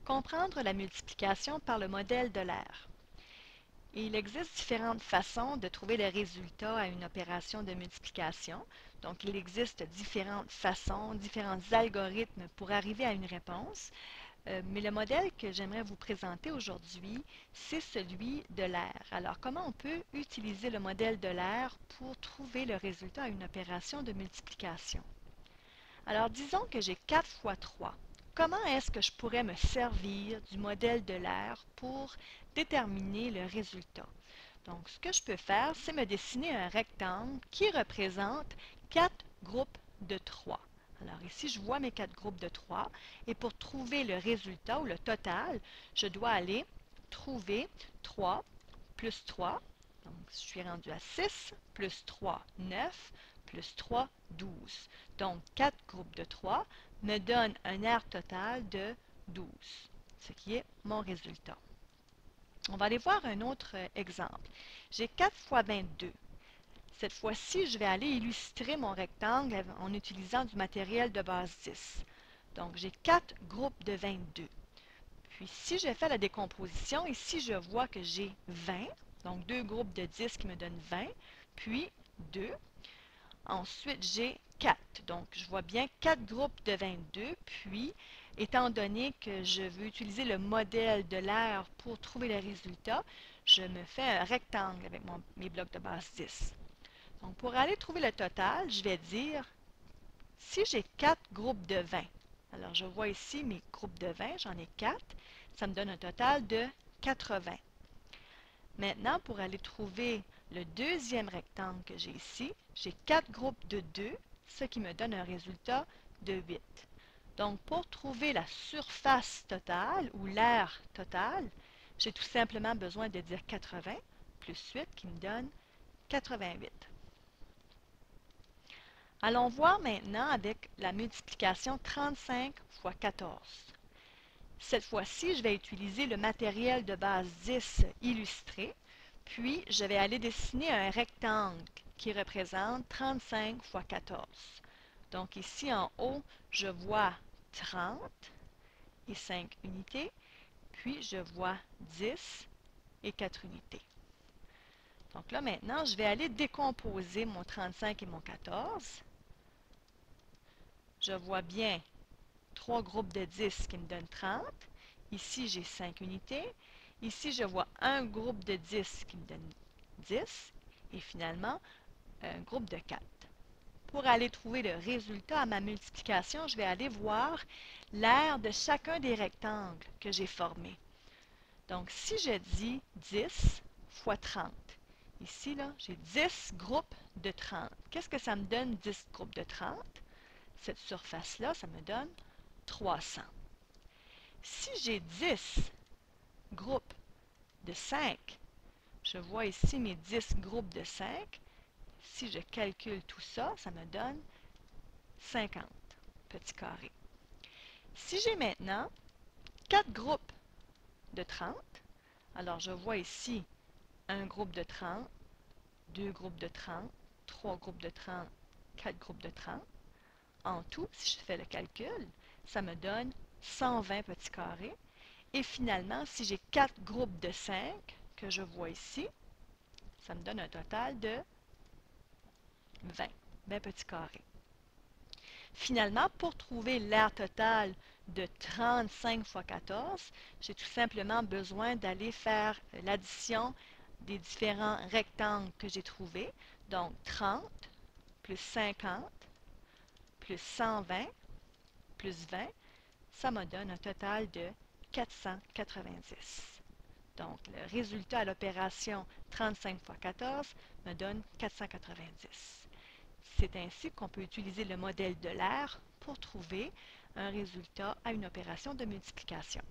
Comprendre la multiplication par le modèle de l'air. Il existe différentes façons de trouver le résultat à une opération de multiplication. Donc, il existe différentes façons, différents algorithmes pour arriver à une réponse. Mais le modèle que j'aimerais vous présenter aujourd'hui, c'est celui de l'air. Alors, comment on peut utiliser le modèle de l'air pour trouver le résultat à une opération de multiplication? Alors, disons que j'ai 4 fois 3. Comment est-ce que je pourrais me servir du modèle de l'air pour déterminer le résultat? Donc, ce que je peux faire, c'est me dessiner un rectangle qui représente 4 groupes de 3. Alors ici, je vois mes 4 groupes de 3 et pour trouver le résultat ou le total, je dois aller trouver 3 plus 3. Donc, je suis rendu à 6 plus 3, 9 plus 3, 12. Donc, 4 groupes de 3 me donnent un air total de 12, ce qui est mon résultat. On va aller voir un autre exemple. J'ai 4 fois 22. Cette fois-ci, je vais aller illustrer mon rectangle en utilisant du matériel de base 10. Donc, j'ai 4 groupes de 22. Puis, si je fais la décomposition, ici, je vois que j'ai 20. Donc, 2 groupes de 10 qui me donnent 20. Puis, 2. Ensuite, j'ai 4. Donc, je vois bien 4 groupes de 22. Puis, étant donné que je veux utiliser le modèle de l'air pour trouver le résultat, je me fais un rectangle avec mes blocs de base 10. Donc, pour aller trouver le total, je vais dire, si j'ai 4 groupes de 20, alors je vois ici mes groupes de 20, j'en ai 4, ça me donne un total de 80. Maintenant, pour aller trouver le deuxième rectangle que j'ai ici, j'ai 4 groupes de 2, ce qui me donne un résultat de 8. Donc, pour trouver la surface totale ou l'air total, j'ai tout simplement besoin de dire 80 plus 8 qui me donne 88. Allons voir maintenant avec la multiplication 35 fois 14. Cette fois-ci, je vais utiliser le matériel de base 10 illustré, puis je vais aller dessiner un rectangle qui représente 35 fois 14. Donc ici en haut, je vois 30 et 5 unités, puis je vois 10 et 4 unités. Donc là maintenant, je vais aller décomposer mon 35 et mon 14. Je vois bien 3 groupes de 10 qui me donnent 30. Ici, j'ai 5 unités. Ici, je vois un groupe de 10 qui me donne 10. Et finalement, un groupe de 4. Pour aller trouver le résultat à ma multiplication, je vais aller voir l'aire de chacun des rectangles que j'ai formés. Donc, si je dis 10 fois 30, ici, là, j'ai 10 groupes de 30. Qu'est-ce que ça me donne, 10 groupes de 30? Cette surface-là, ça me donne 300. Si j'ai 10 groupes de 5, je vois ici mes 10 groupes de 5. Si je calcule tout ça, ça me donne 50 petits carrés. Si j'ai maintenant 4 groupes de 30, alors je vois ici un groupe de 30, 2 groupes de 30, 3 groupes de 30, 4 groupes de 30. En tout, si je fais le calcul, ça me donne 120 petits carrés. Et finalement, si j'ai 4 groupes de 5 que je vois ici, ça me donne un total de 20 petits carrés. Finalement, pour trouver l'aire totale de 35 fois 14, j'ai tout simplement besoin d'aller faire l'addition des différents rectangles que j'ai trouvés. Donc 30 plus 50 plus 120 plus 20, ça me donne un total de 490. Donc, le résultat à l'opération 35 fois 14 me donne 490. C'est ainsi qu'on peut utiliser le modèle de l'air pour trouver un résultat à une opération de multiplication.